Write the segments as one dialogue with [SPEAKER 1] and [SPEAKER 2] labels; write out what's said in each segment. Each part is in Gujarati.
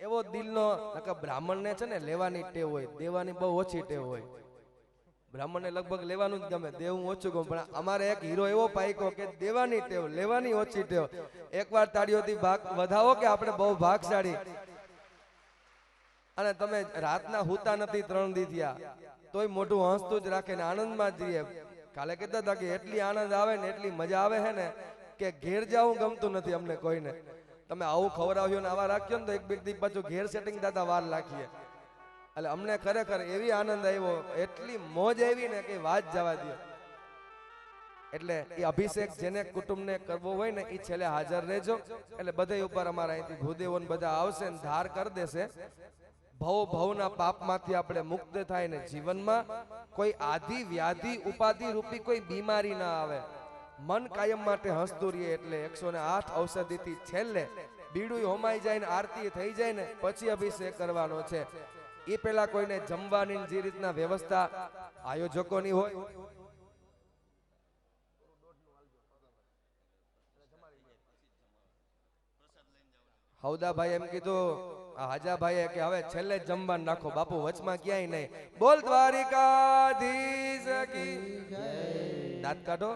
[SPEAKER 1] એવો દિલનો નકા બ્રાહ્મણને છે ને લેવાની ટેવ હોય, દેવાની બહુ ઓછી ટેવ હોય. બ્રાહ્મણને લગભગ લેવાનું જ ગમે, દેવું ઓછું ગમે. પણ અમારે એક હીરો એવો પાઈકો કે દેવાની ટેવ, લેવાની ઓછી ટેવ. એકવાર તાળીઓથી ભાગ વધાવો કે આપણે બહુ ભાગશાળી. અને તમે રાતના હુતા નથી 3 દી થયા તોય મોઢું હસતું જ રાખે ને આનંદમાં જ રહીએ. કાલે કહેતા હતા કે એટલી આનંદ આવે ને એટલી મજા આવે છે ને કે ઘેર જવું ગમતું નથી અમને કોઈને. તમે આવું ખવડાવ્યો ને આવા રાખ્યો ને તો એક બે દી પાછું ઘેર સેટિંગ થતા વાર લાગીએ. એટલે અમને ખરેખર એવી આનંદ આવ્યો, એટલી મોજ આવી ને કે વાત જવા દો. એટલે એ અભિષેક જેને કુટુંબને કરવો હોય ને એ છેલ્લે હાજર રહેજો. એટલે બધે ઉપર અમારા અહીંથી ભૂદેવો ને બધા આવશે ને ધાર કરી દેશે. ભવના પાપમાંથી આપણે મુક્ત થાય ને જીવનમાં કોઈ આધિ વ્યાધિ ઉપાધિ રૂપી કોઈ બીમારી ના આવે. મન કાયમ માટે હસતું રહીએ. એટલે 108 ઔષધિથી છેલ્લે બીડું હોમાઈ જાય ને આરતી થઈ જાય ને પછી અભિષેક કરવાનો છે. એ પેલા કોઈને જમવાની જે રીતના વ્યવસ્થા આયોજકોની હોય, હૌદાભાઈ એમ કીધું હાજાભાઈએ કે હવે છેલ્લે જમવાનું નાખો, બાપુ વચમાં ક્યાંય નહીં. બોલ દ્વારિકાધીશ કી જય. દાંત કાઢો.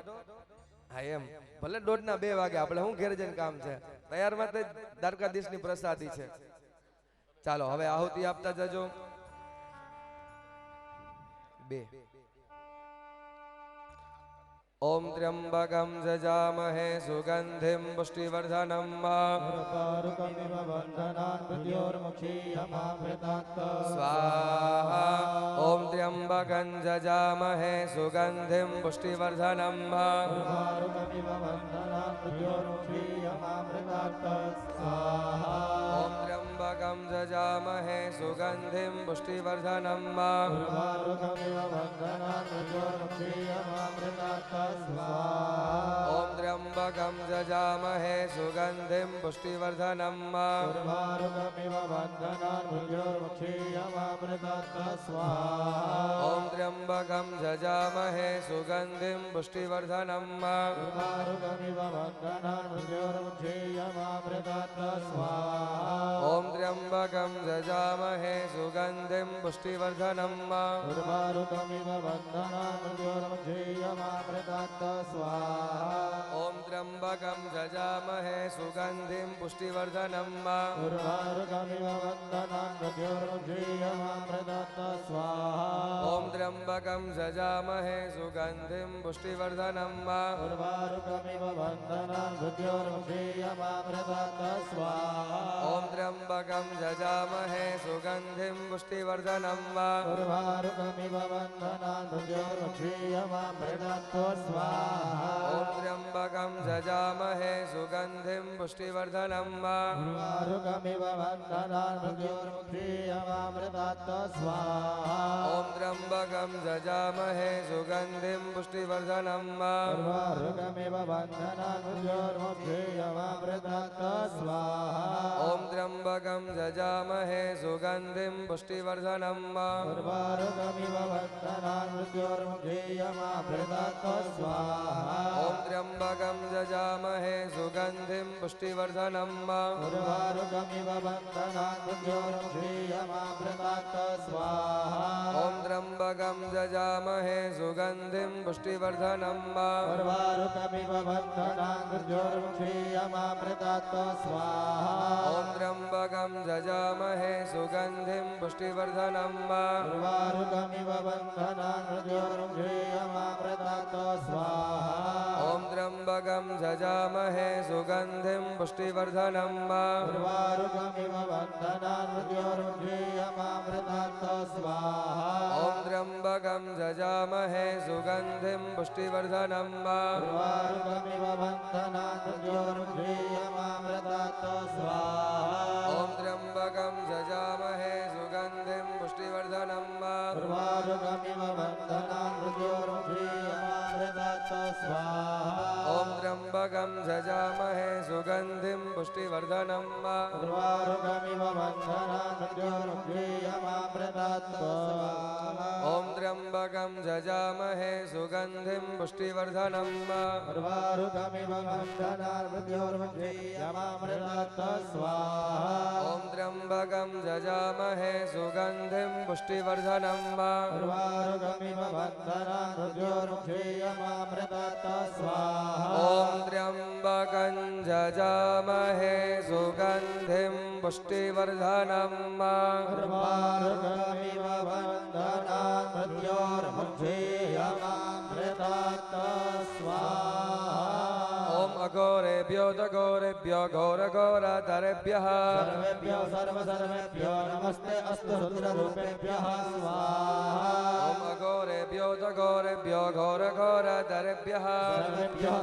[SPEAKER 1] હા એમ ભલે 1:30 વાગે, આપણે શું ઘેર જઈને કામ છે. તૈયારમાં તો દ્વારકાધીશની પ્રસાદી છે. ચાલો હવે આહુતિ આપતા જજો. 2 ओम त्र्यंबकं जजामहे सुगंधिं पुष्टिवर्धनं स्वाहा। ओम त्र्यंबकं जजामहे सुगंधिं पुष्टिवर्धनं ओम त्र्यंबकं जजामहे सुगंधिं पुष्टिवर्धनं ओम त्र्यंबकं जजामहे सुगंधिं पुष्टिवर्धनं ओम त्र्यंबकं जजामहे सुगंधिं पुष्टिवर्धनं ओम त्र्यंबकं जजामहे सुगंधिं पुष्टिवर्धनं ओम त्र्यंबकं जजामहे सुगंधिं पुष्टिवर्धनं ओम त्र्यंबकं जजामहे सुगंधिं पुष्टिवर्धनं ओम त्र्यंबकं जजामहे सुगंधिं पुष्टिवर्धनं ओम त्र्यंबकं जजामहे सुगंधिं पुष्टिवर्धनं ओम त्र्यंबकं जजामहे सुगंधिं पुष्टिवर्धनं ओम त्र्यंबकं जजामहे सुगंधिं पुष्टिवर्धनं ओम त्र्यंबकं जजामहे सुगंधिं पुष्टिवर्धनं ओम त्र्यंबकं जजामहे सुगंधिं पुष्टिवर्धनं ओम त्र्यंबकं जजामहे सुगंधिं पुष्टिवर्धनं ओम त्र्यंबकं जजामहे सुगंधिं पुष्टिवर्धनं ओम त्र्यंबकं जजामहे सुगंधिं पुष्टिवर्धनं ओम त्र्यंबकं जजामहे सुगंधिं पुष्टिवर्धनं ओम त्र्यंबकं जजामहे सुगंधिं पुष्टिवर्धनं ओम त्र्यंबकं जजामहे सुगंधिं पुष्टिवर्धनम्
[SPEAKER 2] सर्वारुगमिव वन्दनार्मध्योर्मध्ये यमामृतात् स्वाहा
[SPEAKER 1] ॐ त्र्यम्बकं जजामहे सुगन्धिं पुष्टिवर्धनम्
[SPEAKER 2] सर्वारुगमिव वन्दनार्मध्योर्मध्ये यमामृतात् स्वाहा
[SPEAKER 1] ॐ त्र्यम्बकं जजामहे सुगन्धिं पुष्टिवर्धनम्
[SPEAKER 2] सर्वारुगमिव वन्दनार्मध्योर्मध्ये यमामृतात् स्वाहा
[SPEAKER 1] ॐ अघोरेभ्यो दघोरेभ्यो घोरघोरधरेभ्यः
[SPEAKER 2] सर्वेभ्यो सर्वेभ्यो नमस्ते अस्तु रुद्ररूपेभ्यः स्वाहा
[SPEAKER 1] ॐ अघोरेभ्यो दघोरेभ्यो घोरघोरधरेभ्यः
[SPEAKER 2] सर्वेभ्यो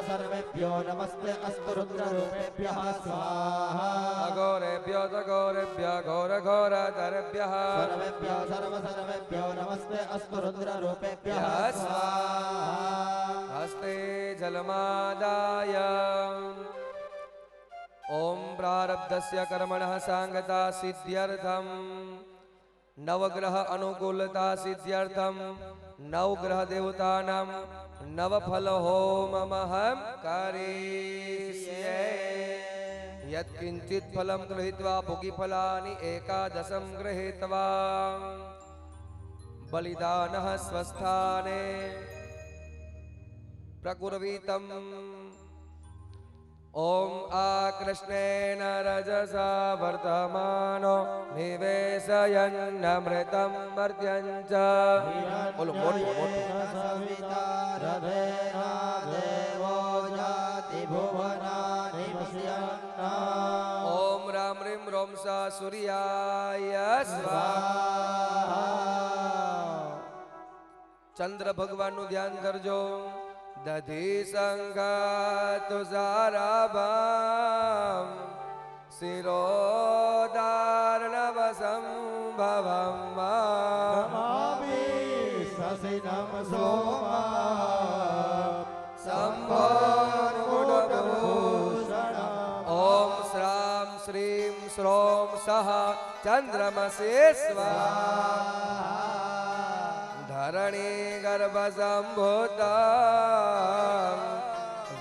[SPEAKER 2] सर्वेभ्यो नमस्ते अस्तु रुद्ररूपेभ्यः स्वाहा
[SPEAKER 1] अघोरेभ्यो दघोरेभ्यो घोरघोरधरेभ्यः
[SPEAKER 2] सर्वेभ्यो सर्वेभ्यो नमस्ते अस्तु रुद्ररूपेभ्यः स्वाहा
[SPEAKER 1] हस्ते जलमादाय ॐ प्रारब्धस्य कर्मणः सांगता सिद्ध्यर्थं नवग्रह अनुकूलता सिद्ध्यर्थं नवग्रह देवतानां नवफल होममहं करिष्ये यत्किञ्चित् फलं गृहीत्वा भुगिफलानि एकादशं गृहीत्वा बलिदानः स्वस्थाने प्रकुर्वीतम् ॐ आकृष्णेन रजसा वर्तमानो निवेशयन्नमृतं मर्त्यं च बोलो मोटो
[SPEAKER 2] सविता रथेना देवो जाति भुवनानि पश्यन्ना
[SPEAKER 1] ॐ राम ह्रीं रों सा सूर्याय स्वाहा चंद्र भगवान નું ધ્યાન કરજો દધી સંઘાતુ સારાભામ શિરોદાર્ણવ સંભવમ
[SPEAKER 2] નમામિ સસિનમ સોમા
[SPEAKER 1] સંભોર્મુડભૂષણ ઓમ શ્રામ શ્રીમ શ્રોમ સહ ચંદ્રમસે સ્વાહા धरणी गर्भ संभूता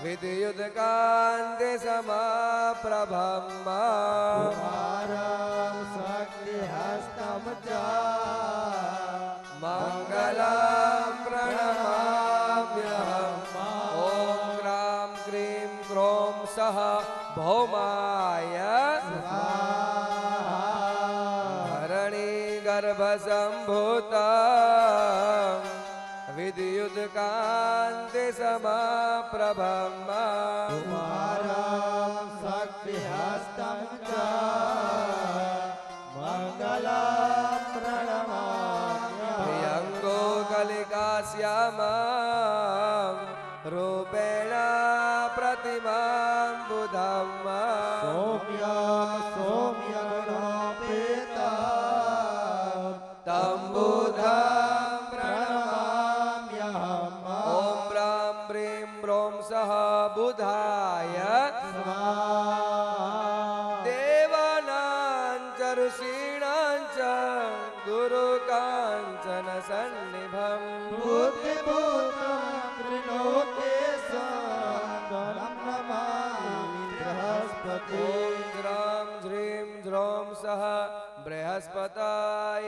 [SPEAKER 1] विद्युत कांति समाप्रभम
[SPEAKER 2] शक्ति हस्तम च
[SPEAKER 1] मंगलम प्रणमाम्यहम् ओम ग्रां क्रीं क्रों सः भौमाय धरणी गर्भ संभूता विद्युत कांति समाप्रभम
[SPEAKER 2] शक्ति हस्तम च मंगलम प्रणमाम्यहम्
[SPEAKER 1] प्रियंगो कलिका श्यामा रूपेण प्रतिमां बुधम्
[SPEAKER 2] सौम्यगुणोपेता
[SPEAKER 1] तं बुधं
[SPEAKER 2] प्रणमाम्यहम्
[SPEAKER 1] ॐ ब्रां ब्रीं ब्रों सः बुधाय देवानां च ऋषीणां च गुरुकाञ्चन सन्निभम्
[SPEAKER 2] बुद्धिभूतं त्रिलोके सदनं नमामि बृहस्पति
[SPEAKER 1] ॐ ज्रां ज्रीं ज्रों सः बृहस्पताय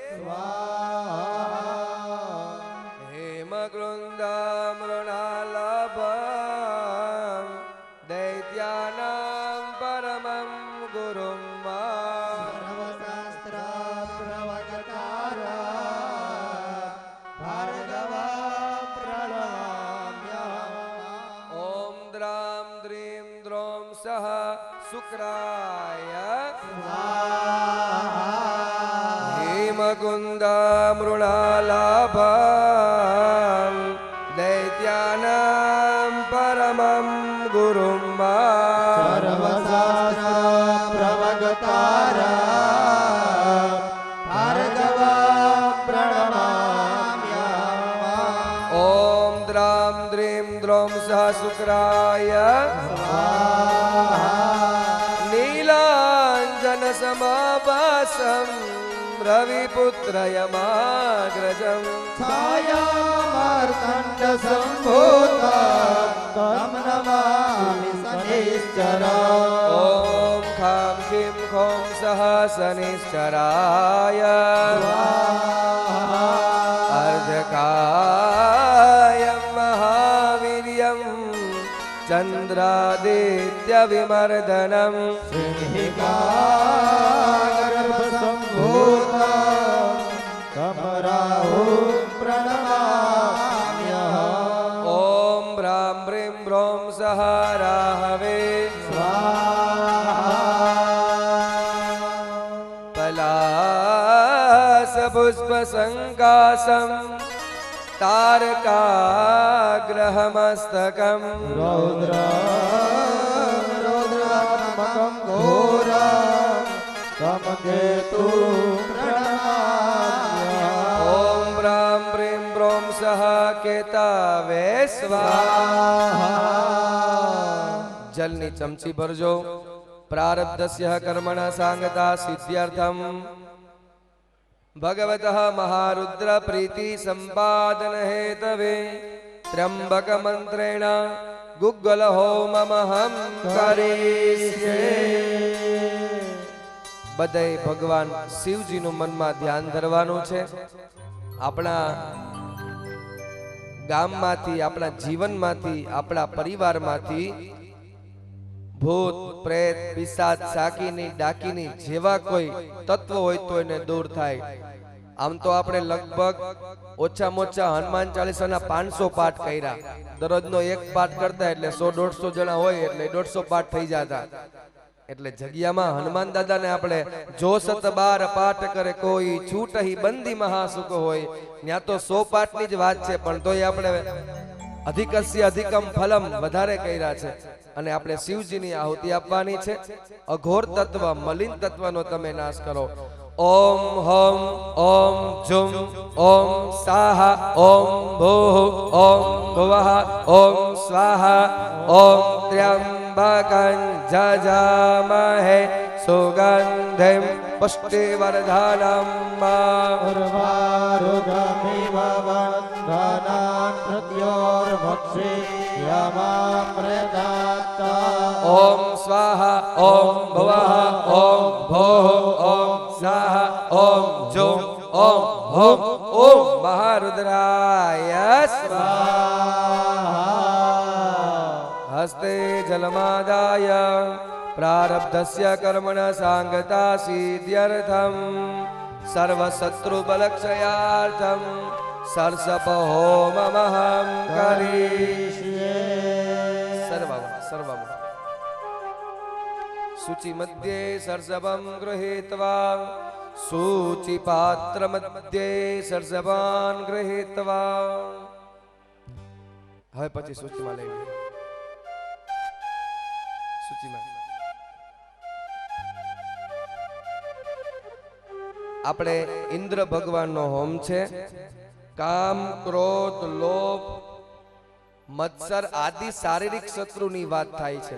[SPEAKER 2] स्वाहा
[SPEAKER 1] हेमगृन्दामृणालभं दैत्यानां परमं गुरुं
[SPEAKER 2] सर्वशास्त्र प्रवक्तारा भार्गवा प्रणमाम्यहम्
[SPEAKER 1] ॐ द्रां द्रीं द्रौं सः शुक्राय हेमकुन्दामृणालभं दैत्यानां परमं गुरुं
[SPEAKER 2] सर्वशास्त्र प्रवक्तारा भार्गवा प्रणमाम्यहम्
[SPEAKER 1] ॐ द्रां द्रीं द्रौं सः शुक्राय नीलाञ्जनसमाभासं રવિપુત્રયમાગ્રજમ
[SPEAKER 2] છાયામાર્તંડ સંભૂતમ તમ નમામિ શનિશ્ચરમ
[SPEAKER 1] ઓમ ખામ ખીમ ખોમ સહ શનિશ્ચરાય અર્ધકાયમ મહાવીર્યમ ચંદ્રાદિત્ય વિમર્દનમ
[SPEAKER 2] સિંહિકાગર્ભસંભૂતમ તમ રાહુ પ્ರಣમામ્યહમ
[SPEAKER 1] ઓમ બ્રામ બ્રીમ બ્રોમ સહ રાહવે પલાસ પુષ્પ સંકાસમ તારકાગ્રહમસ્તકમ
[SPEAKER 2] રૌદ્રાત્મકં ઘોરમ તમ કેતુ પ્ರಣમામ્યહમ
[SPEAKER 1] ઓમ બ્રામ બ્રીમ બ્રોમ સહ કેતાવે સ્વાહા જલની ચમચી ભરજો પ્રારબ્ધસ્ય કર્મણા સાંગતા સિદ્ધ્યર્થમ ભગવતઃ મહારુદ્ર પ્રીતિ સંપાદન હેતવે ત્ર્યંબક મંત્રેણ ગુગ્ગલ હોમમહં કરીષ્યે બધાય ભગવાન શિવજીનું મનમાં ધ્યાન ધરવાનું છે. આપણા ગામમાંથી, આપણા જીવનમાંથી, આપણા પરિવારમાંથી ભૂત પ્રેત પિશાચ સાકીની ડાકીની જેવા કોઈ તત્વ હોય તો એને દૂર થાય. આમ તો આપણે લગભગ ઓછામાં ઓછા હનુમાન ચાલીસાના 500 પાઠ કર્યા. દરરોજનો એક પાઠ કરતા એટલે 100-150 જણા હોય એટલે 150 પાઠ થઈ જતા. એટલે જગ્યામાં હનુમાન દાદાને આપણે જો 112 પાઠ કરે કોઈ છૂટહી બંદી મહાસુખ હોય. ત્યાં તો 100 પાઠની જ વાત છે, પણ તોય આપણે અધિકસ્ય અધિકમ ફલમ વધારે કર્યા છે. અને આપણે શિવજીની આહુતિ આપવાની છે. અઘોર તત્વ મલિન તત્વનો તમે નાશ કરો. ઓમ હમ ઓમ જુમ ઓમ સાહા ઓમ ભૂઃ ઓમ ભુવઃ ઓમ સ્વાહા ઓમ ત્ર્યંબકં જજામહે સુગંધિમ પુષ્ટિવર્ધનમ
[SPEAKER 2] ઉર્વારુગમિવ વંદનાન પ્રત્યોર્ભક્ષે યમામૃતાત્તા
[SPEAKER 1] ઓમ સ્વાહા ઓમ ભુવઃ ઓમ ભૂઃ ઓમ સ્વાહા ઓમ જુમ ઓમ હમ ઓમ મહારુદ્રાય સ્વાહા. હસ્તે જલમાદાય પ્રારબ્ધસ્ય કર્મણા સાંગતા સિદ્ધ્યર્થમ સર્વશત્રુબલક્ષયાર્થમ સરસપ હોમમહં કરીષ્યે. સર્વમ શુચિ મધ્યે સરસપમ ગૃહીત્વા શુચિ પાત્ર મધ્યે સરસપાન ગૃહીત્વા. હવે પછી સૂચિમાં લઈ લઈએ. સૂચિમાં આપણે ઇન્દ્ર ભગવાનનો હોમ છે. કામ ક્રોધ લોભ મત્સર આદિ શારીરિક શત્રુની વાત થાય છે.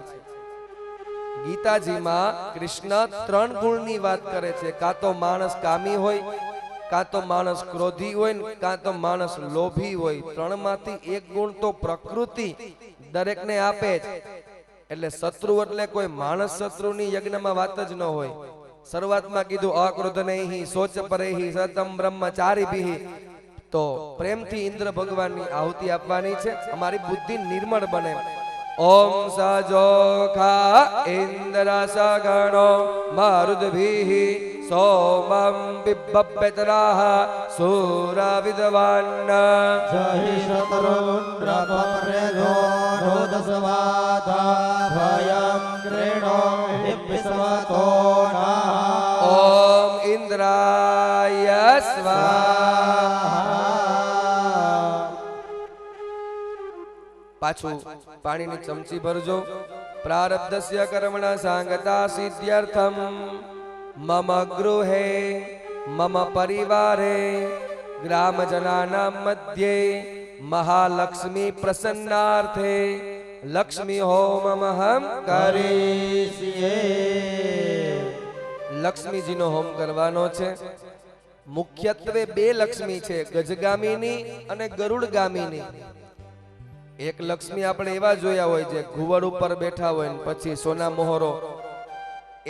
[SPEAKER 1] ગીતાજીમાં કૃષ્ણ 3 ગુણની વાત કરે છે. કાં તો માણસ કામી હોય, કાં તો માણસ ક્રોધી હોય, કાં તો માણસ લોભી હોય. 3 માંથી એક ગુણ તો પ્રકૃતિ દરેકને આપે જ. એટલે શત્રુ એટલે કોઈ માણસ શત્રુની યજ્ઞમાં વાત જ ન હોય. શરૂઆતમાં કીધું અક્રોધનૈહિ શોચ પરેહિ સતમ બ્રહ્મચારીભિ. તો પ્રેમથી ઇન્દ્ર ભગવાનની આહુતિ આપવાની છે. અમારી બુદ્ધિ નિર્મળ બને. ઓમ સજોખા ઇન્દ્ર સગણો મારુદ્ભિઃ સોમં બિબ્બપિતરાઃ સૂર વિદ્વાન
[SPEAKER 2] જહિ શત્રુન્દ્રપર્યજો રોદસવાધા ભયં ક્રીણો વિશ્વતો નઃ.
[SPEAKER 1] ઓમ ઇન્દ્રાય સ્વાહા. પાછું પાણીની ચમચી ભરજો. પ્રારબ્ધસ્ય કર્મણા સાંગતા સિદ્ધ્યર્થમ મમ ગૃહે મમ પરિવારે ગ્રામજનાનાં મધ્યે મહાલક્ષ્મી પ્રસન્નાર્થે લક્ષ્મી હોમમહં કરીષ્યે. લક્ષ્મીજીનો હોમ કરવાનો છે. મુખ્યત્વે બે લક્ષ્મી છે, ગજગામીની અને ગરુડગામીની. એક લક્ષ્મી આપણે એવા જોયા હોય જે ઘુવડ ઉપર બેઠા હોય ને પછી સોના મોહરો,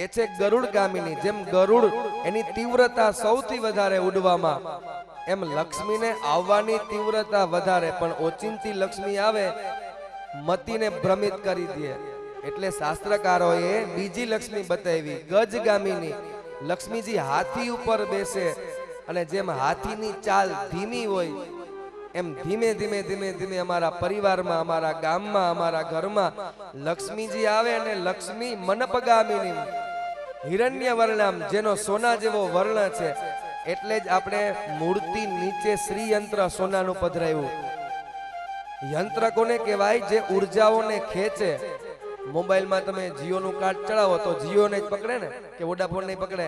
[SPEAKER 1] એ છે ગરુડગામીની. જેમ ગરુડ એની તીવ્રતા સૌથી વધારે ઉડવામાં, એમ લક્ષ્મીને આવવાની તીવ્રતા વધારે, પણ ઓચિંતી લક્ષ્મી આવે મતીને ભ્રમિત કરી દે. એટલે શાસ્ત્રકારોએ બીજી લક્ષ્મી બતાવી, ગજગામીની. લક્ષ્મીજી હાથી ઉપર બેસે અને જેમ હાથીની ચાલ ધીમી હોય એમ ધીમે ધીમે ધીમે ધીમે અમારા પરિવારમાં, અમારા ગામમાં, અમારા ઘરમાં લક્ષ્મીજી આવે. અને લક્ષ્મી મનપગામિની, હિરણ્ય વર્ણામ, જેનો સોના જેવો વર્ણ છે. એટલે જ આપણે મૂર્તિ નીચે શ્રી યંત્ર સોનાનું પધરાયું. યંત્ર કોને કહેવાય? જે ઉર્જાઓને ખેંચે. મોબાઈલમાં તમે જીઓનું કાર્ડ ચડાવો તો જીઓને જ પકડે ને, કે વોડાફોન નહીં પકડે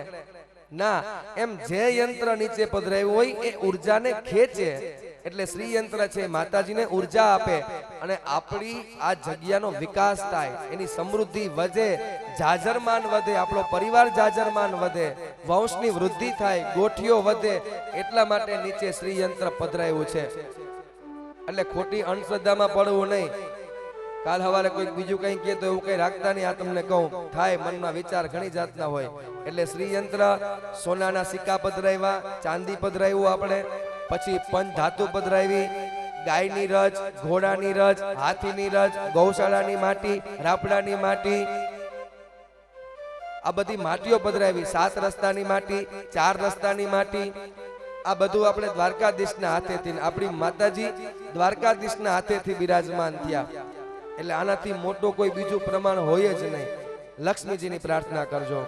[SPEAKER 1] ના. એમ જે યંત્ર નીચે પધરાયું હોય એ ઉર્જાને ખેંચે. એટલે શ્રી યંત્ર છે, માતાજીને ઉર્જા આપે અને આપણી આ જગ્યાનો વિકાસ થાય, એની સમૃદ્ધિ વધે, જાજરમાન વધે, આપણો પરિવાર જાજરમાન વધે, વંશની વૃદ્ધિ થાય, ગોઠીઓ વધે. એટલા માટે નીચે શ્રી યંત્ર પધરાયું છે. એટલે ખોટી અંધશ્રદ્ધામાં પડવું નહીં. કાલ સવારે કોઈ બીજું કઈ કહે તો એવું કઈ રાખતા નહીં. આ તમને કહું, થાય મનમાં વિચાર ઘણી જાતના હોય. એટલે શ્રી યંત્ર સોનાના સિક્કા પધરાવ્યા, ચાંદી પધરાવ્યું આપણે, પછી પંચ ધાતુ પધરાવી, ગાયની રજ, ઘોડાની રજ, હાથીની રજ, ગૌશાળાની માટી, રાપડાની માટી, આ બધી માટીઓ પધરાવી. 7 રસ્તાની માટી, 4 રસ્તાની માટી, આ બધું આપણે દ્વારકાધીશના હાથેથી, આપણી માતાજી દ્વારકાધીશના હાથેથી બિરાજમાન થયા. એટલે આનાથી મોટો કોઈ બીજું પ્રમાણ હોય જ નહીં. લક્ષ્મીજીની પ્રાર્થના કરજો.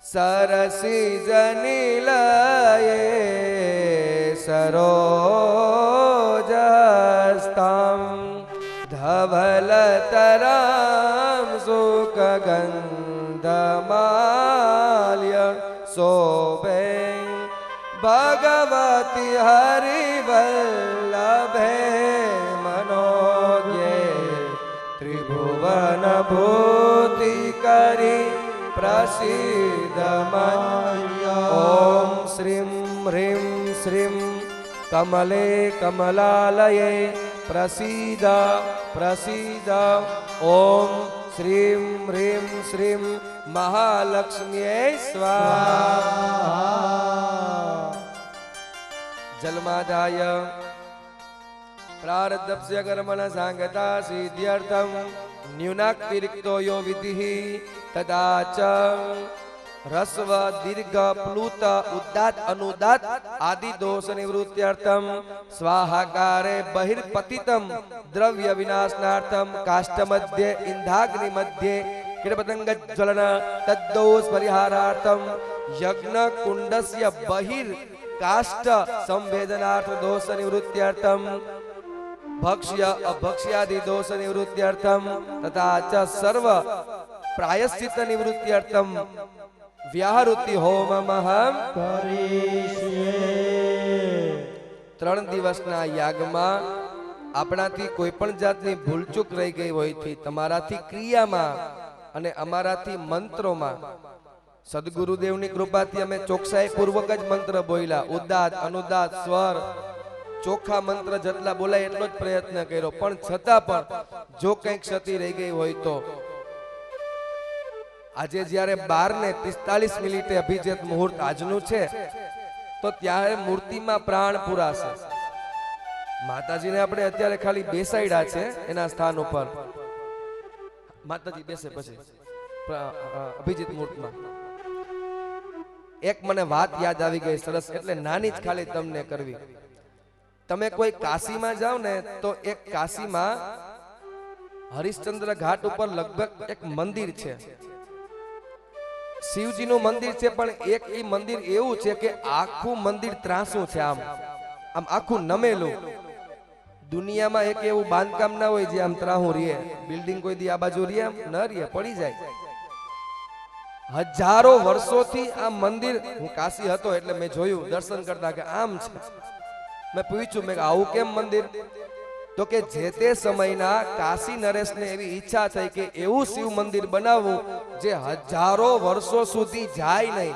[SPEAKER 1] સરસી જનીલયે સરોજસ્તમ ધવલતરામ સુકગંધમાલ્ય શોભે ભગવતી હરિવલ્લભે મનોજ્ઞે ત્રિભુવન ભૂતિ કરી પ્રસિદ્ધ ઓમ શ્રીમ હ્રીમ શ્રીમ કમલે કમલાલયે પ્રસિદ્ધ પ્રસિદ્ધ. ઓમ શ્રીમ હ્રીમ શ્રીમ મહાલક્ષ્મ્યે સ્વાહા. જન્માદાય પ્રારબ્ધસ્ય કર્મણ સાંગતા સિદ્ધ્યર્થમ ન્યુનાતિરિક્તો યો વિધિઃ તદા ચ રસ્વ દીર્ઘ પ્લુત ઉદાત અનુદાત આદિ દોષ નિવૃત્ત્યર્થમ સ્વાહાકારે બહિર્પતિતમ દ્રવ્ય વિનાશનાર્થમ કાષ્ઠ મધ્યે ઇંધાગ્નિ મધ્યે કીટપતંગ જ્વલન તદ્દોષ પરિહારાર્થમ યજ્ઞ કુંડસ્ય બહિર કાષ્ઠ સંવેદનાર્થ દોષ નિવૃત્ત્યર્થમ ભક્ષ્ય અભક્ષ્યાદિ દોષ નિવૃત્ત્યર્થમ તથા ચ સર્વ પ્રાયશ્ચિત નિવૃત્ત્યર્થમ વ્યાહૃતિ હોમમહં કરીષ્યે. 3 દિવસના યાગમાં આપણાથી કોઈ પણ જાતની ભૂલચૂક રહી ગઈ હોય, તમારાથી ક્રિયામાં અને અમારાથી મંત્રોમાં, સદગુરુદેવની કૃપાથી અમે ચોકસાઈ પૂર્વક જ મંત્ર બોલ્યા. ઉદાત અનુદાત સ્વર ચોખ્ખા મંત્ર જેટલા બોલાય એટલો જ પ્રયત્ન કર્યો. પણ છતાં પણ જો કંઈક ક્ષતિ રહી ગઈ હોય તો આજે જ્યારે 12:45 અભિજિત મુહૂર્ત આજનું છે, તો ત્યારે મૂર્તિમાં પ્રાણ પુરાશે. માતાજીને આપણે અત્યારે ખાલી બેસાડ્યા છે એના સ્થાન ઉપર. માતાજી બેસે પછી અભિજિત મુહૂર્તમાં એક મને વાત યાદ આવી ગઈ સરસ, એટલે નાની જ ખાલી તમને કરવી. તમે કોઈ કાશીમાં જાઓ ને તો એક કાશીમાં હરિશ્ચંદ્ર ઘાટ ઉપર લગભગ એક મંદિર છે, શિવજીનું મંદિર છે. પણ એક ઈ મંદિર એવું છે કે આખું મંદિર ત્રાસું છે, આમ આમ આખું નમેલું. દુનિયામાં એક એવું બાંધકામ ના હોય જે આમ ત્રાહું રહે. બિલ્ડિંગ કોઈ દી આ બાજુ રહે ન રહે, પડી જાય. હજારો વર્ષોથી આ મંદિર, હું કાશી હતો એટલે મેં જોયું દર્શન કરતા કે આમ છે. મેં પૂછ્યું, મેં આવું કેમ મંદિર? તો કે જે તે સમયના કાશી નરેશને એવી ઈચ્છા થઈ કે એવું શિવ મંદિર બનાવવું જે હજારો વર્ષો સુધી જાય નહીં.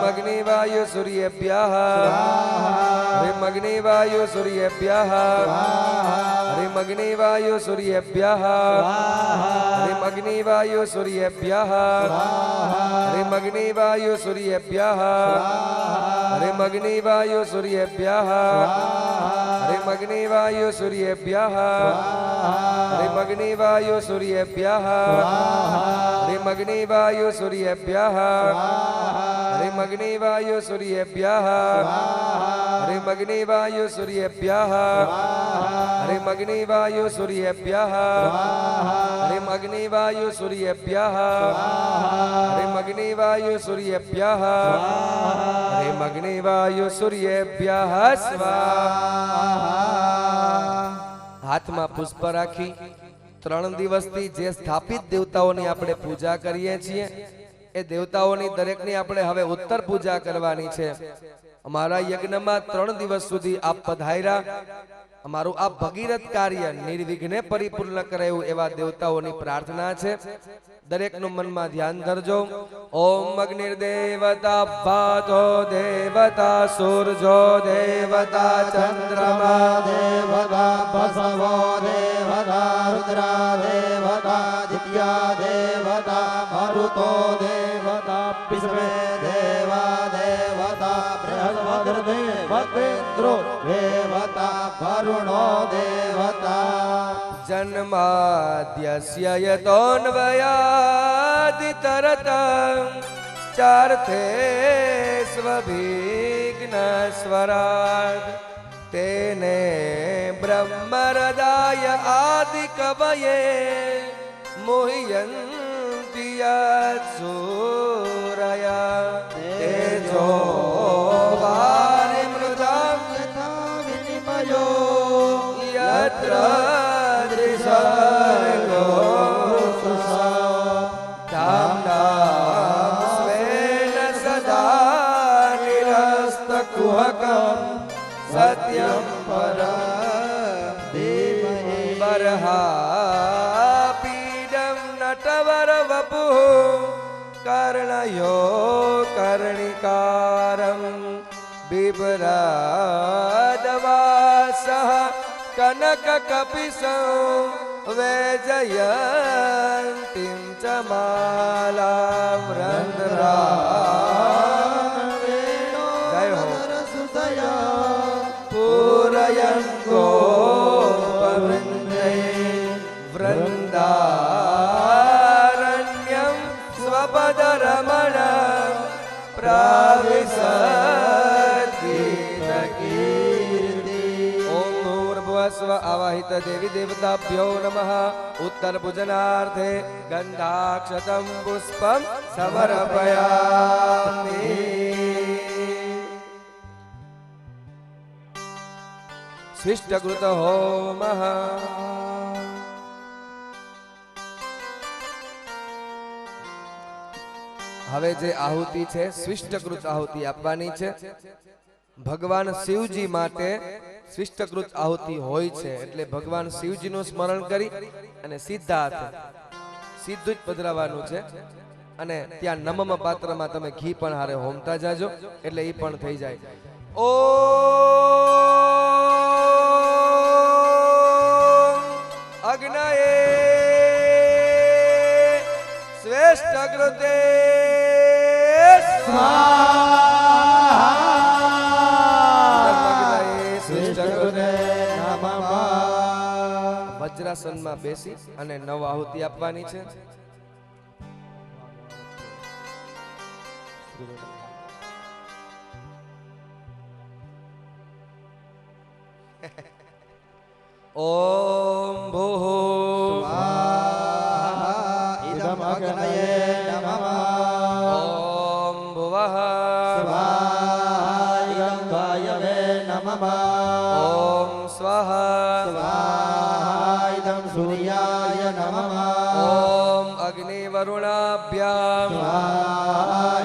[SPEAKER 1] वायु सूर्येभ्यः ह्रीं अग्नि वायु सूर्येभ्यः ह्रीं अग्नि वायु सूर्येभ्यः ह्रीं अग्नि वायु सूर्येभ्यः ह्रीं अग्नि वायु सूर्येभ्यः ह्रीं अग्नि वायु सूर्येभ्यः ह्रीं अग्नि वायु सूर्येभ्यः ह्रीं अग्नि वायु सूर्येभ्यः ह्रीं अग्नि वायु सूर्येभ्यः ह्रीं अग्नि वायु सूर्येभ्यः ह्रीं अग्नि वायु सूर्येभ्यः ह्रीं अग्नि वायु सूर्येभ्यः ह्रीं अग्नि वायु सूर्येभ्यः ह्रीं अग्नि वायु सूर्येभ्यः ह्रीं अग्नि वायु सूर्येभ्यः स्वाहा। હાથમાં પુષ્પ રાખી 3 દિવસથી જે સ્થાપિત દેવતાઓની આપણે પૂજા કરીએ છીએ એ દેવતાઓની દરેકની આપણે હવે ઉત્તર પૂજા કરવાની છે। અમારા યજ્ઞમાં 3 દિવસ સુધી આપ પધાર્યા, અમારું આ ભગીરથ કાર્ય નિર્વિઘ્ને પરિપૂર્ણ કરાયું એવા દેવતાઓની પ્રાર્થના છે। દરેકનું મનમાં ધ્યાન ધરજો। ઓમ અગ્નિર્દેવતા ભાતો દેવતા સૂરજો દેવતા ચંદ્રમા
[SPEAKER 2] देवता बसवो देवता रुद्रा देवता दित्या देवता मरुतो देवता पिस्मे देवा देवता बृहस्पतिर्देवतेन्द्रो देवता वरुणो देवता
[SPEAKER 1] जन्माद्यस्य यतोऽन्वयादितरतं चार्थे स्वभिघ्नस्वराट् तेने ब्रह्महृदाय आदिकवये मुह्यन्ति यत्सूरया तेजो वारिमृतां
[SPEAKER 2] यथा विनिमयो
[SPEAKER 1] यत्र त्रिसर्गो धाम्नां स्वेन सदा निरस्तकुहकम् सत्यं परं धीमहि बर्हापीडं नटवरवपुः कर्णयो कर्णिकारं बिभ्रादवासः कनककपिशं वैजयन्तीं च मालां रन्ध्रां जय हो पूरयन् गोपवृन्दे वृन्दारण्यं स्वपदरमणं प्राविशद्गीतकीर्ति। ॐ भूर्भुवस्व आवाहित देवी देवताभ्यो नमः। उत्तरपूजनार्थे गन्धाक्षतं पुष्पं समर्पयामि। स्विष्टकृत होमः। હવે જે આહુતિ છે સ્વિષ્ટકૃત આહુતિ આપવાની છે। ભગવાન શિવજી માટે સ્વિષ્ટકૃત આહુતિ હોય છે, એટલે ભગવાન શિવજીનું સ્મરણ કરી અને સીધા હાથે સીધું જ પધરાવવાનું છે। અને ત્યાં નમમ પાત્રમાં તમે ઘી પણ હારે હોમતા જાજો, એટલે એ પણ થઈ જાય। ઓ अग्नये श्रेष्ठकृते स्वाहा। अग्नये श्रेष्ठकृते नमः। વજ્રાસનમાં બેસી અને 9 આહુતિ આપવાની છે। ओम भूः
[SPEAKER 2] स्वाहा इदम् अग्नये नमः।
[SPEAKER 1] ओम भुवः
[SPEAKER 2] स्वाहा इदं वायवे नमः।
[SPEAKER 1] ओम स्वाहा
[SPEAKER 2] स्वाहा इदं सूर्याय नमः।
[SPEAKER 1] ओम अग्निवरुणाभ्यां
[SPEAKER 2] स्वाहा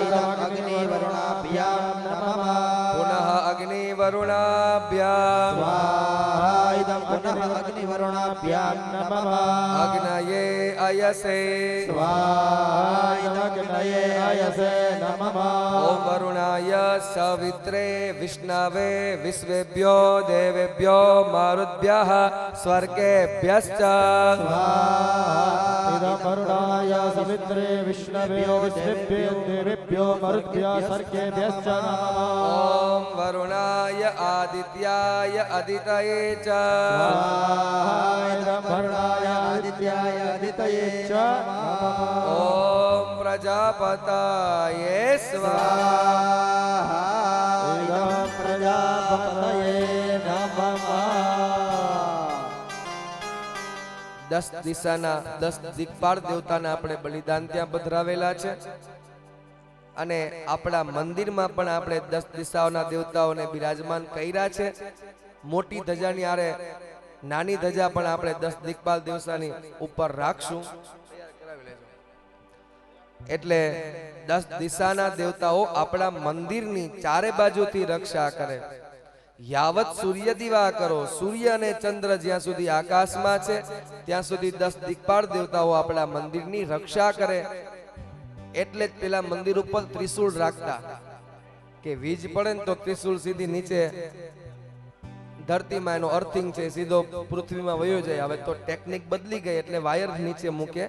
[SPEAKER 2] इदम् अग्निवरुणाभ्यां नमः।
[SPEAKER 1] पुनः अग्निवरुणाभ्यां
[SPEAKER 2] स्वाहा इदं पुनः अग्निवरुणाभ्यां नमः।
[SPEAKER 1] अग्नये अयसे
[SPEAKER 2] स्वाहा इदग्नये अयसे नमः।
[SPEAKER 1] ओम वरुणाय વરુણાય સવિત્રે વિષ્ણવે વિશ્વેભ્યો દેવેભ્યો મારુદ્ભ્યઃ સ્વર્ગેભ્યશ્ચ
[SPEAKER 2] ઇદં વરુણાય સવિત્રે વિષ્ણવે વિશ્વેભ્યો દેવેભ્યો મરુદ્ભ્યઃ સર્ગેભ્યશ્ચ નમઃ
[SPEAKER 1] ઓમ વરુણાય આદિત્યાય અદિતયે ચ
[SPEAKER 2] ઇદં વરુણાય આદિત્યાય અદિતયે ચ નમઃ
[SPEAKER 1] ઓમ પ્રજાપતયે સ્વાહા
[SPEAKER 2] ઇદં પ્રજાપતયે નમઃ
[SPEAKER 1] 10 દિશાના 10 દિક્પાળ દેવતાના આપણે બલિદાન ત્યાં પધરાવેલા છે અને આપણા મંદિરમાં પણ આપણે 10 દિશાઓના દેવતાઓને બિરાજમાન કર્યા છે. મોટી ધજાની આરે નાની ધજા પણ આપણે 10 દિક્પાલ દેવતાની ઉપર રાખશું. એટલે 10 દિશાના દેવતાઓ આપણા મંદિરની ચારે બાજુથી રક્ષા કરે. યાવત સૂર્ય દીવા કરો, સૂર્ય અને ચંદ્ર જ્યાં સુધી આકાશમાં છે ત્યાં સુધી 10 દિક્પાળ દેવતાઓ આપણા મંદિરની રક્ષા કરે. એટલે જ પેલા મંદિર ઉપર ત્રિશૂળ રાખતા કે વીજ પડે ને તો ત્રિશૂળ સીધી નીચે ધરતીમાં એનો અર્થિંગ છે સીધો પૃથ્વીમાં વયો જાય. હવે તો ટેકનિક બદલી ગઈ એટલે વાયર નીચે મૂકે.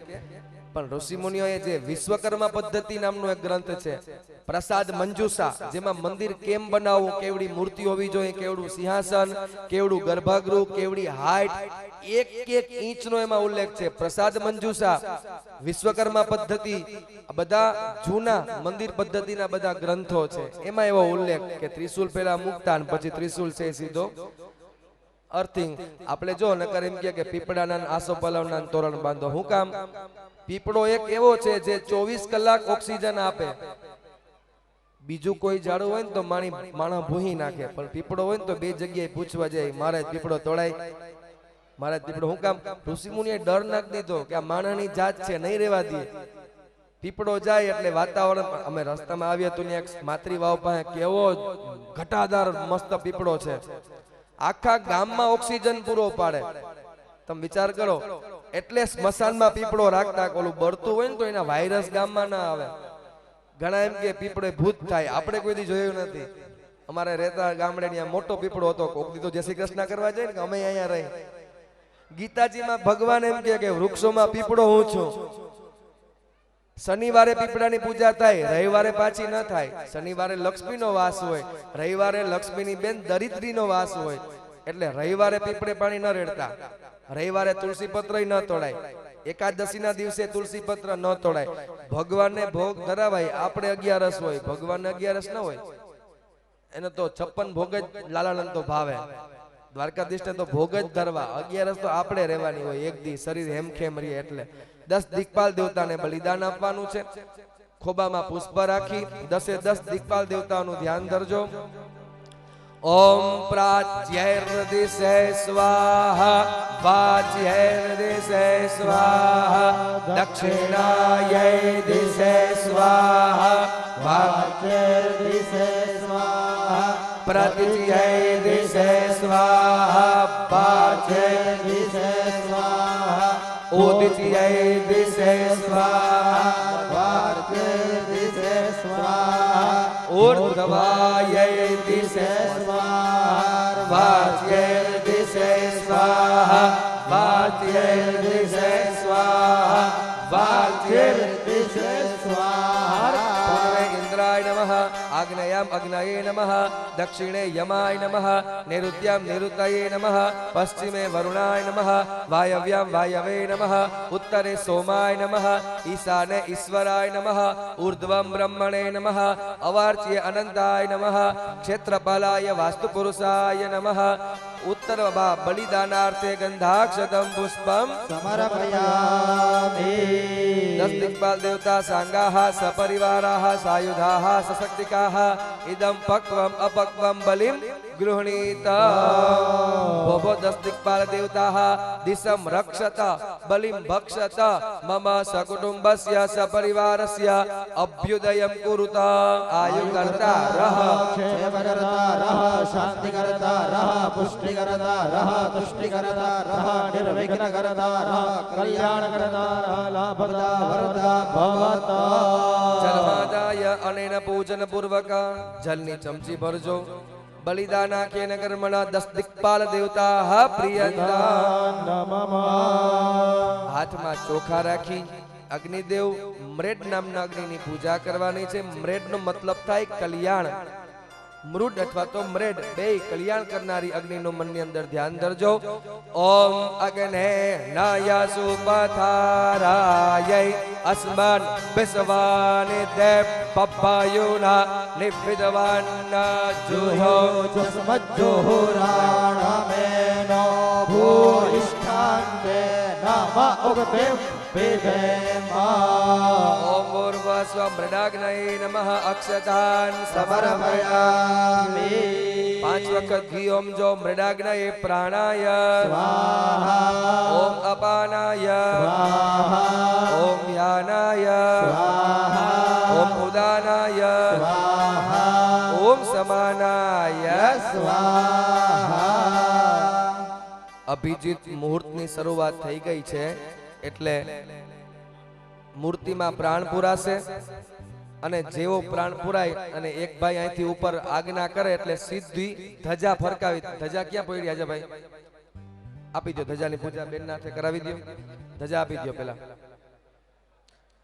[SPEAKER 1] પણ ઋષિમુનિઓએ જે વિશ્વકર્મા પદ્ધતિ નામનો એક ગ્રંથ છે પ્રસાદ મંજુષા, જેમાં મંદિર કેમ બનાવવું, કેવડી મૂર્તિ હોવી જોઈએ, કેવડું સિંહાસન, કેવડું ગર્ભગૃહ, કેવડી હાઈટ, એક ઇંચનો એમાં ઉલ્લેખ છે. પ્રસાદ મંજુષા, વિશ્વકર્મા પદ્ધતિ, બધા જૂના મંદિર પદ્ધતિના બધા ગ્રંથો છે. એમાં એવો ઉલ્લેખ કે ત્રિશૂલ પહેલા મુકતા અને પછી ત્રિશૂલ છે સીધો અર્થિંગ. આપણે જો નકર એમ કે પીપળાના આસોપાલવના તોરણ બાંધો. હું કામ? પીપળો એક એવો છે જે 24 કલાક ઓક્સિજન આપે. બીજું કોઈ ઝાડું હોય ને તો માણસ ભૂહી નાખે, પણ પીપળો હોય ને તો બે જગ્યાએ પૂછવા જાય મારે પીપળો તોડાય, મારે પીપળો. હું કામ? ઋષિમુનિએ ડર નાખી દીધો કે આ માણસની જાત છે, નહીં રહેવા દે. પીપળો જાય એટલે વાતાવરણ. અમે રસ્તામાં આવ્યા તો એક માતરી વાવ પાસે કેવો ઘટાદાર મસ્ત પીપળો છે, આખા ગામમાં ઓક્સિજન પૂરો પાડે. તમે વિચાર કરો. એટલે સ્મશાનમાં પીપળો રાખતા. ઓલું બળતું હોય ને તો એના વાયરસ ગામમાં ના આવે. ઘણા એમ કે પીપળે ભૂત થાય, આપણે કોઈ દી જોયું નથી. અમારે રહેતા ગામડે ત્યાં મોટો પીપળો હતો. કોક દી તો જય શ્રી કૃષ્ણ કરવા જાય ને કે અમે અહીંયા રહી. ગીતાજીમાં ભગવાન એમ કે વૃક્ષોમાં પીપળો હું છું. શનિવારે પીપળાની પૂજા થાય, રવિવારે પાછી ન થાય. શનિવારે લક્ષ્મીનો વાસ હોય, રવિવારે લક્ષ્મીની બેન દરિદ્રીનો વાસ હોય. એટલે રવિવારે પીપળે પાણી ન રેડતા, રવિવારે તુલસી પત્ર ન તોડાય, એકાદશીના દિવસે તુલસી પત્ર ન તોડાય. ભગવાનને ભોગ ધરાવાય. આપણે 11 હોય, ભગવાનને 11 ન હોય. એને તો 56 ભોગ જ લાલાનંદ તો ભાવે. દ્વારકાધીશને તો ભોગ જ ધરવા. 11 તો આપણે રહેવાની હોય. એક દી શરીર હેમખેમ રહીએ. એટલે 10 દિક્પાલ દેવતાને બલિદાન આપવાનું છે. ખોબામાં પુષ્પ રાખી 10 દિક્પાલ દેવતાઓનું ધ્યાન ધરજો. ઓમ પ્રાચ્યૈર્દિશે સ્વાહા, વાચ્યૈર્દિશે સ્વાહા, દક્ષિણાયૈ દિશે સ્વાહા,
[SPEAKER 2] વાચ્યૈર્દિશે સ્વાહા,
[SPEAKER 1] પ્રતિચ્યૈ દિશે સ્વાહા,
[SPEAKER 2] વાચ્યૈર્દિશે સ્વાહા,
[SPEAKER 1] ઉદિચ્યૈ દિશે સ્વાહા,
[SPEAKER 2] વાચ્યૈર્દિશે સ્વાહા,
[SPEAKER 1] ઊર્ધ્વાયૈ દિશે સ્વાહા, વાચ્યૈર્દિશે સ્વાહા, વાચ્યૈર્દિશે સ્વાહા, વાચ્યૈર્દિશે
[SPEAKER 2] સ્વાહા.
[SPEAKER 1] પૂર્વે ઇન્દ્રાય નમઃ, આગ્નેયામ અગ્નયે નમઃ, દક્ષિણે યમાય નમઃ, નૈઋત્યામ નૈઋતયે નમઃ, પશ્ચિમે વરુણાય નમઃ, વાયવ્યામ વાયવે નમઃ, ઉત્તરે સોમાય નમઃ, ઈશાને ઈશ્વરાય નમઃ, ઊર્ધ્વમ બ્રહ્મણે નમઃ, અવાર્ચ્ય અનંતાય નમઃ, ક્ષેત્રપાલાય વાસ્તુપુરુષાય નમઃ. ઉત્તર બલિદાનાર્થે ગંધાક્ષતમ પુષ્પમ
[SPEAKER 2] સમર્પયામિ.
[SPEAKER 1] 10 દિક્પાલ દેવતા સાંગાહ સપરિવારાહ સાયુધાહ સશક્તિકાહ ઇદમ પક્વમ અપક્વમ બલિમ ગૃહણીત ભોભો દસ્તિકપાલ દેવતાઃ દિશમ રક્ષત બલિમ ભક્ષત મમ સકુટુંબસ્ય સપરિવારસ્ય અભ્યુદયમ કુરુત આયુ કરતા રહ
[SPEAKER 2] क्षेम करता रह शांति करता रह पुष्टि करता रह तुष्टि करता रह निर्विघ्न करता रह कल्याण करता रह लाभदा वरदा भवता
[SPEAKER 1] જલમાદાય અનેન પૂજન પૂર્વક જલની ચમચી ભરજો બલિદાના કેન કર્મણા દસ દિક્પાલ દેવતા પ્રિયંતા હાથમાં ચોખા રાખી અગ્નિદેવ મૃડ નામના અગ્નિની પૂજા કરવાની છે. મૃડનો મતલબ થાય કલ્યાણ. મૃડ અથવા તો મૃડ બે કલ્યાણ કરનારી અગ્નિનું મનની અંદર ધ્યાન ધરજો. ઓમ અગ્ને નાય સુપથારાય અસ્મન વિશ્વાને દેવ પપ્પાયુના નિવિદવાન જુહો
[SPEAKER 2] जस्मज्जोहुराणमेनो भूयिष्ठान्ते नम उगते
[SPEAKER 1] ઓમ પૂર્વસ્વ મૃડાગ્નય નમઃ અક્ષતાન
[SPEAKER 2] समर्पयामि
[SPEAKER 1] 5 વખત ઘી ઓમ જો મૃડાગ્નય પ્રાણાય
[SPEAKER 2] स्वाहा
[SPEAKER 1] ઓમ અપાનાય
[SPEAKER 2] स्वाहा
[SPEAKER 1] ઓમ યાનાય
[SPEAKER 2] स्वाहा
[SPEAKER 1] ઓમ ઉદાનાય
[SPEAKER 2] स्वाहा
[SPEAKER 1] ઓમ સમાનાય
[SPEAKER 2] स्वाहा
[SPEAKER 1] અભિજીત મુહૂર્તની શરૂઆત થઈ ગઈ છે એટલે મૂર્તિમાં પ્રાણ પુરાશે અને જેવો પ્રાણ પુરાય અને એક ભાઈ અહીંથી ઉપર આજ્ઞા કરે એટલે સીધી ધજા ફરકાવી. ધજા ક્યાં પડી આજે ભાઈ? આપી દો ધજાની પૂજા બેન નાથે કરાવી દો. ધજા આપી દો પેલા.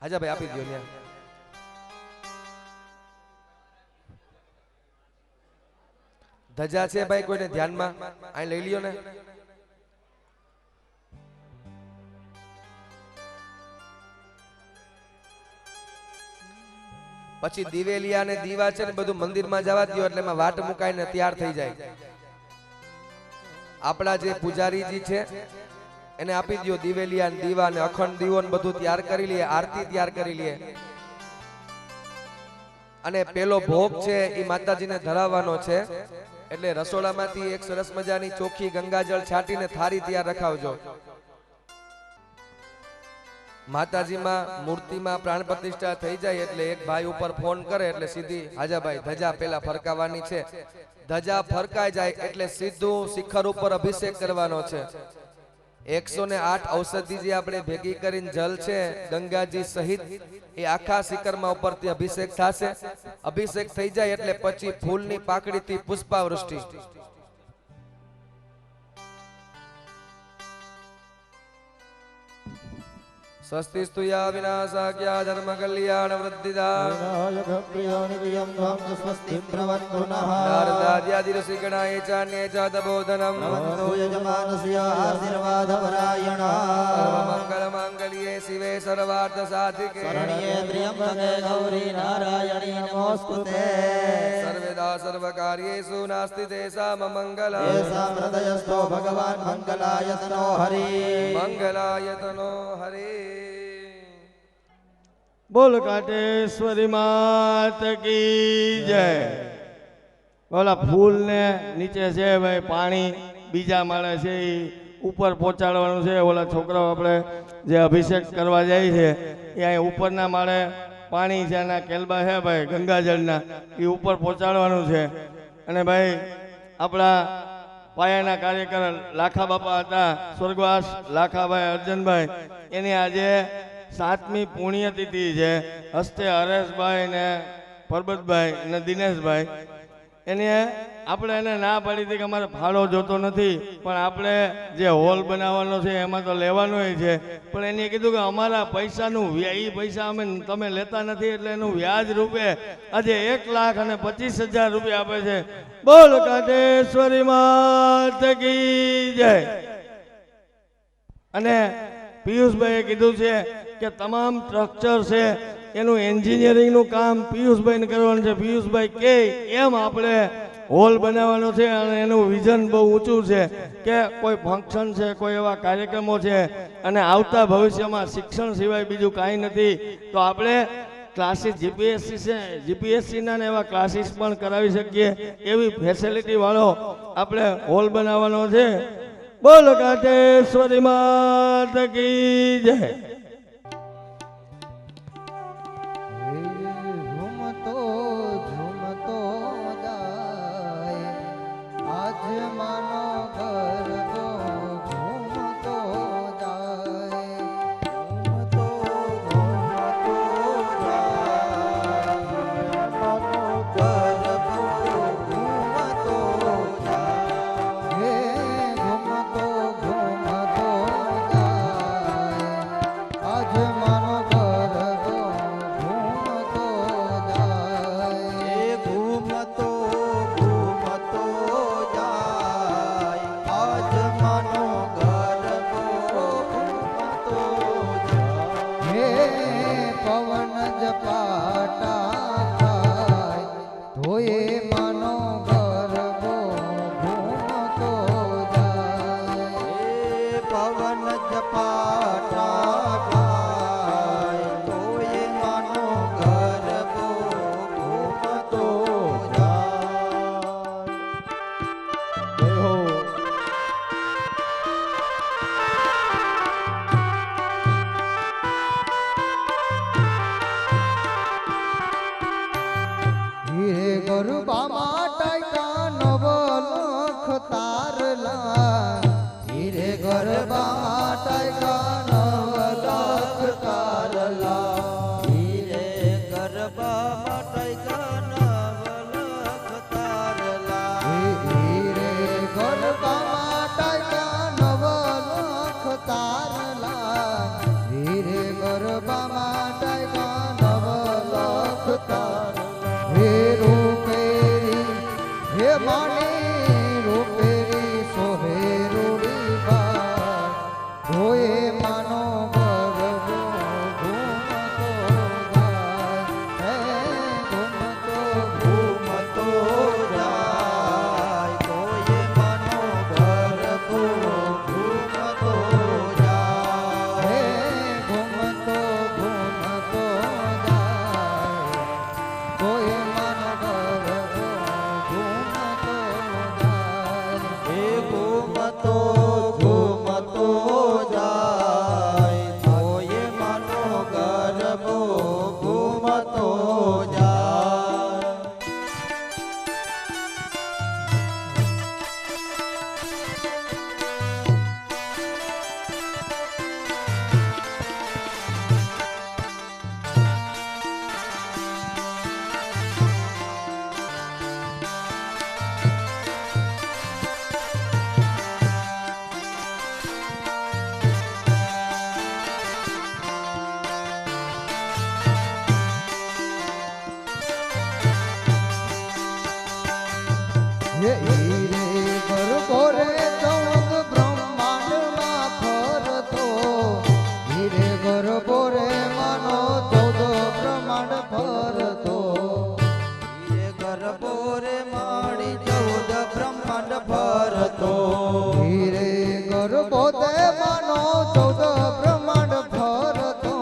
[SPEAKER 1] હાજા ભાઈ આપી દો ત્યાં. ધજા છે ભાઈ કોઈને ધ્યાનમાં? અહીં લઈ લ્યો ને. પછી દિવેલિયા ને દીવા છે ને બધું મંદિરમાં જવા દો એટલે એમાં વાટ મુકાઈને તૈયાર થઈ જાય. આપણા જે પૂજારીજી છે એને આપી દો દિવેલિયા ને દીવા ને અખંડ દીવો ને બધું તૈયાર કરી લઈએ. આરતી તૈયાર કરી લઈએ અને પેલો ભોગ છે એ માતાજીને ધરાવવાનો છે. એટલે રસોડામાંથી એક સરસ મજાની ચોખ્ખી ગંગાજળ છાંટીને થાળી તૈયાર રખાવજો. માતાજીમાં મૂર્તિમાં પ્રાણ પ્રતિષ્ઠા થઈ જાય એટલે એક ભાઈ ઉપર ફોન કરે એટલે સીધી હાજાભાઈ ધજા પેલા ફરકાવવાની છે. ધજા ફરકાઈ જાય એટલે સીધું શિખર ઉપર અભિષેક કરવાનો છે. 108 ઔષધિ જે આપણે ભેગી કરીને જલ છે ગંગાજી સહિત એ આખા શિખરમાં ઉપરથી અભિષેક થશે. અભિષેક થઈ જાય એટલે પછી ફૂલની પાકડીથી પુષ્પાવૃષ્ટિ. स्वस्ति स्तुया विनाशाख्या धर्म कल्याण वृद्धिदा
[SPEAKER 2] विनायक प्रियो निवियं ध्वं स्वस्ति प्रवन्धुनः
[SPEAKER 1] नारदाद्यादि ऋषिगणाय चान्ये च तबोधनम्
[SPEAKER 2] नमन्तो यजमानस्य आशीर्वादपरायणः
[SPEAKER 1] सर्वमङ्गलमाङ्गल्ये शिवे सर्वार्थसाधिके
[SPEAKER 2] शरण्ये त्र्यम्बके गौरी नारायणी नमोऽस्तुते
[SPEAKER 1] सर्वदा सर्वकार्येषु नास्ति तेषाम् मङ्गलम्
[SPEAKER 2] येषां हृदयस्थो भगवान् मङ्गलायतनो हरि
[SPEAKER 1] मङ्गलायतनो हरे
[SPEAKER 3] બોલ કાટેશ્વરી માત કી જય. ઓલા ફૂલ ને નીચે છે ભાઈ પાણી બીજા માળે છે એ ઉપર પહોંચાડવાનું છે. ઓલા છોકરાઓ આપણે જે અભિષેક કરવા જાય છે એ અહીં ઉપરના માળે પાણી છે એના કેલબા છે ભાઈ ગંગાજળના એ ઉપર પહોંચાડવાનું છે. અને ભાઈ આપણા પાયાના કાર્યકર લાખા બાપા હતા સ્વર્ગવાસ લાખાભાઈ અર્જનભાઈ એની આજે 7મી પુણ્યતિથિ છે. હસ્તે હરેશભાઈ ને પરબતભાઈ ને દિનેશભાઈ એને આપણે એને ના પાડી હતી કે અમારે ફાળો જોતો નથી પણ આપણે જે હોલ બનાવવાનો છે એમાં તો લેવાનો છે. પણ એને કીધું કે અમારા પૈસાનું એ પૈસા અમે તમે લેતા નથી એટલે એનું વ્યાજ રૂપે આજે 1,25,000 રૂપિયા આપે છે. બોલ કાટેશ્વરી માત કી જય. અને પિયુષભાઈએ કીધું છે કે તમામ સ્ટ્રક્ચર છે એનું એન્જિનિયરિંગનું કામ પિયુષભાઈને કરવાનું છે. પિયુષભાઈ કે એમ આપણે હોલ બનાવવાનો છે અને એનું વિઝન બહુ ઊંચું છે કે કોઈ ફંક્શન છે કોઈ એવા કાર્યક્રમો છે અને આવતા ભવિષ્યમાં શિક્ષણ સિવાય બીજું કાંઈ નથી. તો આપણે ક્લાસીસ જીપીએસસી છે જીપીએસસીના ને એવા ક્લાસીસ પણ કરાવી શકીએ એવી ફેસિલિટી વાળો આપણે હોલ બનાવવાનો છે. બોલ કાટેશ્વરી માત કી જય.
[SPEAKER 2] ઝૂમતો ઝૂમતો જાય આજ માનો ગરબો ઝૂમતો જાય ઝૂમતો ઝૂમતો જાય માનો ગરબો ઝૂમતો જાય હે ઝૂમતો ઝૂમતો જાય આજ માનો ગરબો ઘૂમતો જાય એ ઘૂમતો ઘૂમતો જાય આજ માનો ગરબો ઘૂમતો જાય હે પવન જપાટા થાય તોય માનો ગરબો ઘૂમતો જાય હે પવન જપાટા થાય તોય માનો ગરબો ઘૂમતો જાય.
[SPEAKER 3] જય હો.
[SPEAKER 2] હીરે ગરબામાં ટાઈકા નવલખ તારલા હીરે ગરબામાં ટાઈકા નવલખ તારલા હીરે ગરબામાં ટાઈકા નવલખ તારલા હીરે ગરબામાં ટાઈકા નવલખ તારલા હીરે ગરબામાં ટાઈકા નવલખ તારલા હે રૂપેરી હે માની રૂપેરી સોહે રૂડી બા ધોએ માનો ગરબો ઘૂમતો જાય હે ઘૂમતો ઘૂમતો જાય ધોએ માનો ગરબો ઘૂમતો જાય હે ઘૂમતો ઘૂમતો જાય કોઈ માનો ગરબો ઘૂમતો જાય હે ઘૂમતો ઘૂમતો જાય કોઈ માનો ગરબો ઘૂમતો જાય. હે હીરે ગરબો રે 14 બ્રહ્માંડમાં ફરતો હીરે ગરબો રે માનો 14 બ્રહ્માંડ ફરતો હીરે ગરબો રે મારી 14 બ્રહ્માંડ ફરતો હીરે ગરબો તે માનો 14 બ્રહ્માંડ ફરતો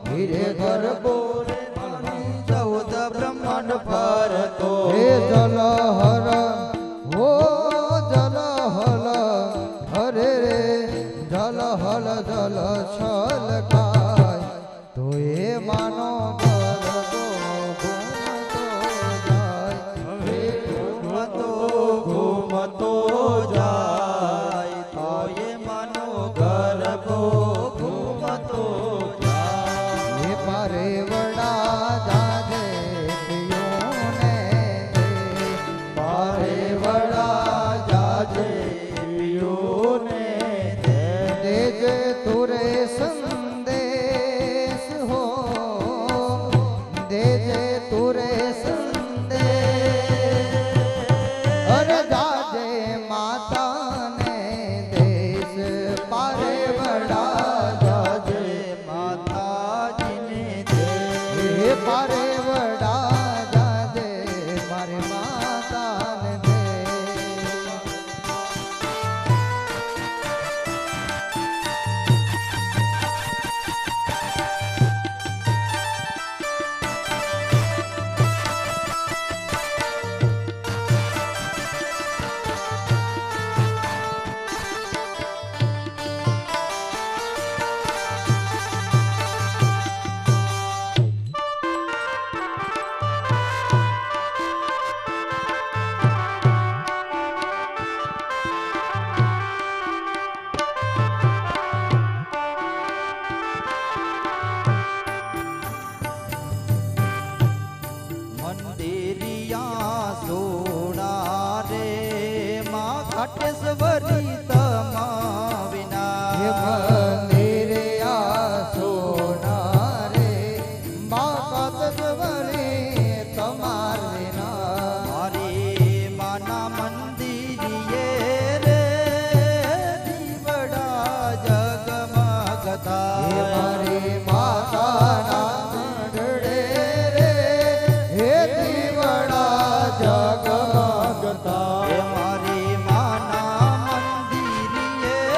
[SPEAKER 2] હીરે ગરબો રે મારી 14 બ્રહ્માંડ ફરતો હે જલ હર હો જલ હલ હરે રે જલ હલ જલ છલકાય તો એ માનો ગરબો ઘૂમતો જાય હે ઘૂમતો ઘૂમતો જાય તો એ માનો ગરબો ઘૂમતો જાય એ પારે વડા જાજે પિયોને મંદિરિયા સોના રે માં ઘાટેશ્વરી તમા વિના
[SPEAKER 4] મંદિરિયા સોના રે મા ઘાટેશ્વરી તમાર વિના
[SPEAKER 2] મારી માના મંદિરિયે રે દીવડા જગમગતા
[SPEAKER 4] મારી માતાના મંડળે રે હે દીવડા જગમગતા
[SPEAKER 2] હે મારી માના મંદિરિયે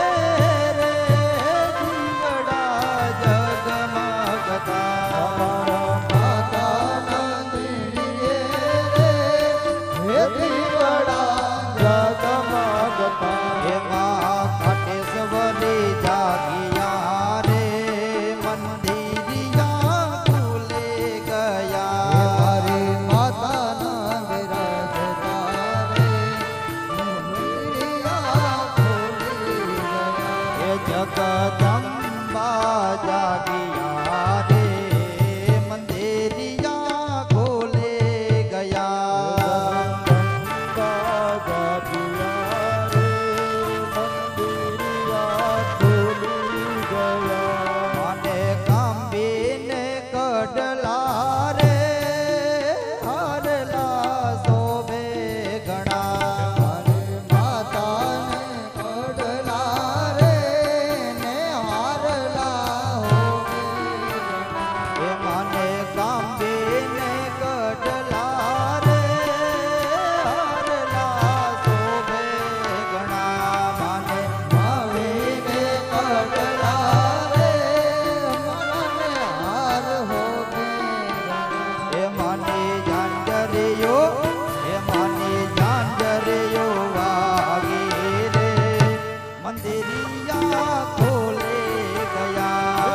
[SPEAKER 2] રે દીવડા જગમગતા
[SPEAKER 4] માતાના મંડળે રે હે દીવડા જગમગતા
[SPEAKER 2] હે માં ઘાટેશ્વરી જાગિયા રે મંદિરિયા ખુલે ગયા
[SPEAKER 4] મારી માતાના વિરાજતા રે મંદિરિયા ખોલી ગયા
[SPEAKER 2] હે જગદંબા જાગિયા રે મંદિરિયા ખોલે ગયા મને કાંબીને કડલા રે હારલા શોભે ઘણા
[SPEAKER 4] માતાને કડલા રે ને હારલા હોવે
[SPEAKER 2] એ મને કાંબીને કડલા રે હારલા શોભે ઘણા મને
[SPEAKER 4] આવીને કડલા રે મનને હાર હોવે
[SPEAKER 2] એ માની જાંજરીઓ એ માની જાંજરીઓ વાગી રે મંદિરિયા ખોલે ગયા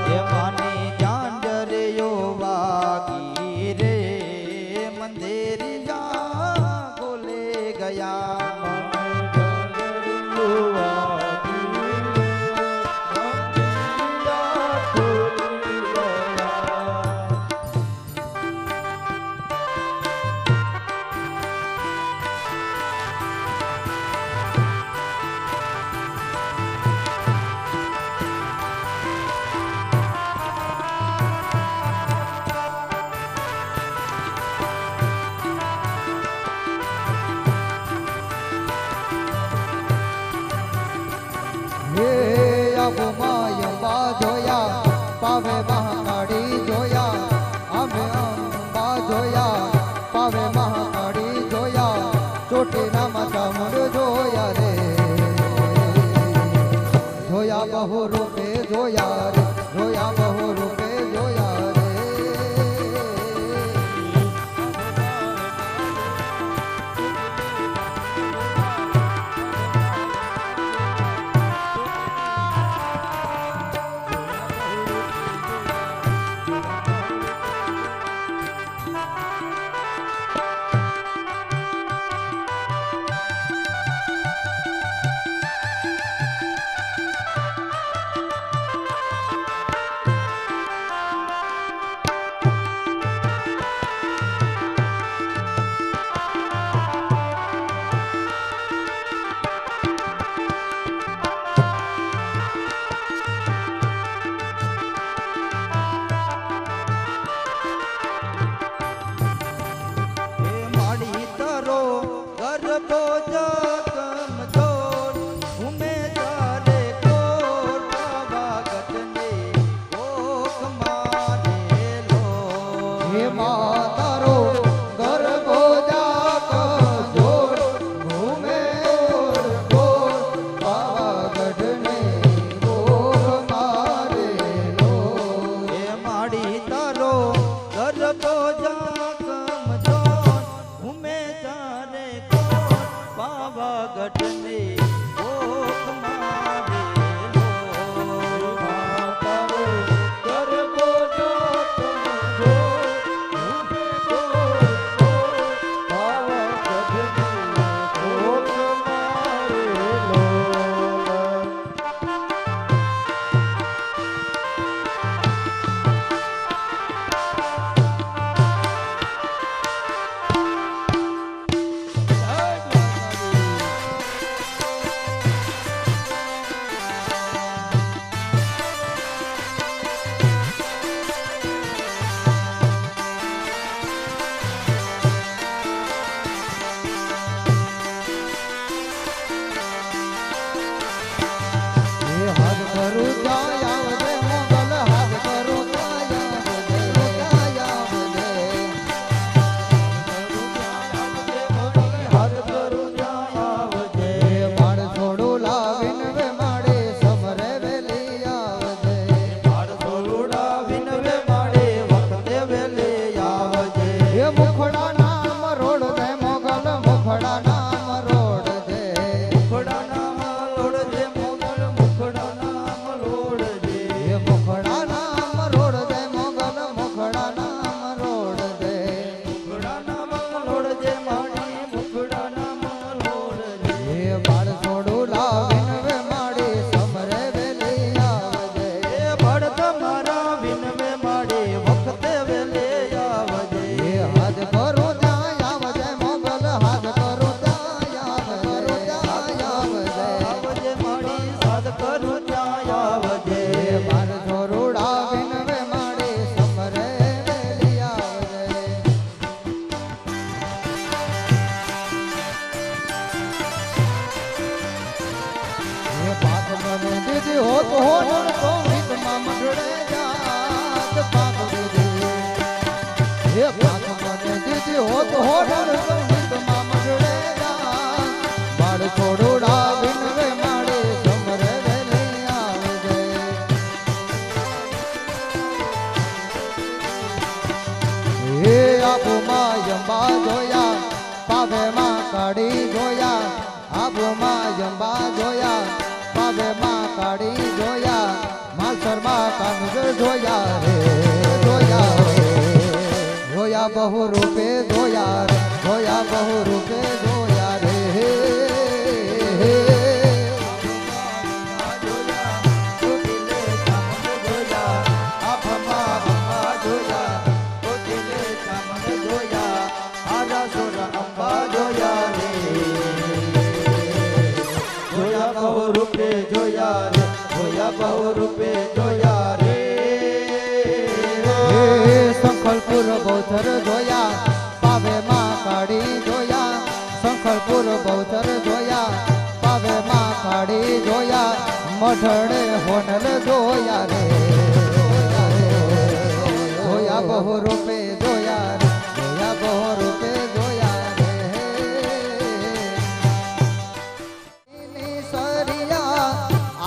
[SPEAKER 2] એ માની જાંજરીઓ વાગી રે મંદિરિયા ખોલે ગયા
[SPEAKER 4] હે અબુ માયંબા જોયા પાવે મહાકાળી જોયા અમે અંબા જોયા પાવે મહાકાળી જોયા ચોટીના માતા મુંડ જોયા રે જોયા બહુ રૂપે જોયા રે જોયા બહુ રૂપે જોયા રે ઘોડલ સંગીતમાં મગડે જા બાળ છોડુડા વિનવે માડે સમરે વેલી આવજે હે આબુમાં યંબા જોયા પાવેમાં કાળી જોયા આબુમાં યંબા જોયા પાવેમાં કાળી જોયા માસરમાં કાનુજ જોયા રે જોયા રે જોયા બહુ રૂપે જોયા રે જોયા બહુ રૂપે જોયા રે સંખલપુર બૌદ્ધર જોયા પાવે માં કાળી જોયા સંખલપુર બૌદ્ધર જોયા પાવે માં કાળી જોયા મઢડે હોનલ જોયા રે જોયા બહુ રૂપે જોયા રે જોયા બહુ રૂપે જોયા રે સરિયા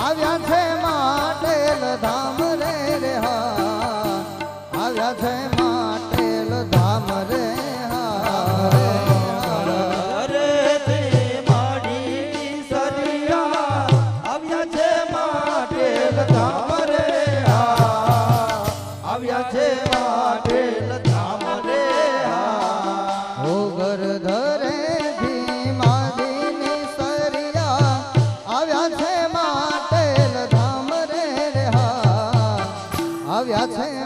[SPEAKER 4] આવ્યા છે માટેલ ધામ રે રે હા આવ્યા છે માટેલ ધામ રે આવ્યા છે